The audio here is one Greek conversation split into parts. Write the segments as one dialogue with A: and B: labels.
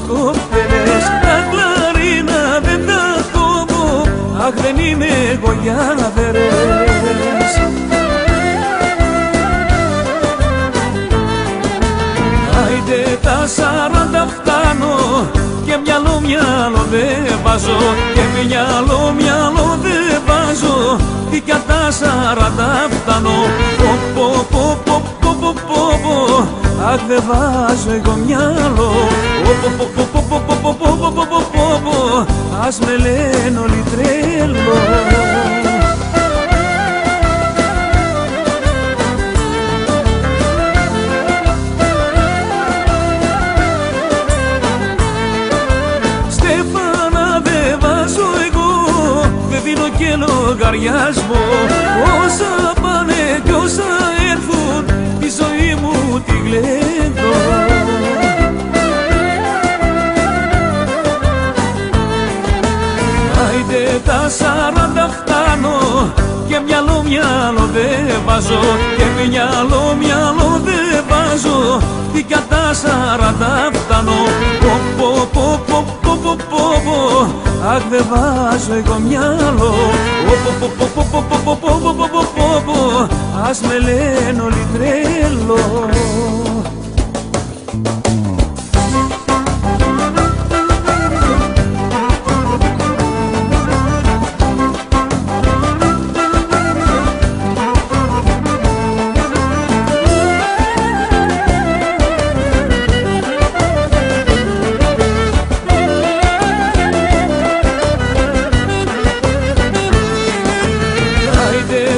A: Κοπέλες, τα κλαρίνα δεν τα κόβω, αχ δεν είμαι εγώ για δερές. Άιντε τα 40 φτάνω και μυαλό δεν βάζω, και μυαλό δεν βάζω, τι κι αν τα 40 φτάνω. Αχ δεν βάζω εγώ μυαλό, ας με λένε όλοι τρέλο. Στέφανα δεν βάζω εγώ, δεν δίνω και λογαριασμό. Όσα πάνε κι όσα έρθουν, τη ζωή μου τη γλέντω. Άιντε τα 40 φτάνω και μυαλό δεν βάζω, και μυαλό δεν βάζω, τι κι αν τα 40 φτάνω. Αχ δεν βάζω εγώ μυαλό, ας με λένε όλοι τρέλο.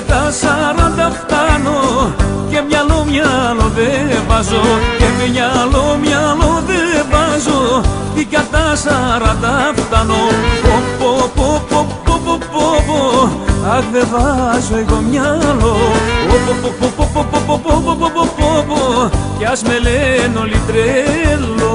A: Τα 40 φτάνω και μυαλό δεν βάζω, και μυαλό δεν βάζω, τι κι αν τα 40 φτάνω. Αχ δεν βάζω εγώ μυαλό, κι ας με λένε όλοι τρέλο.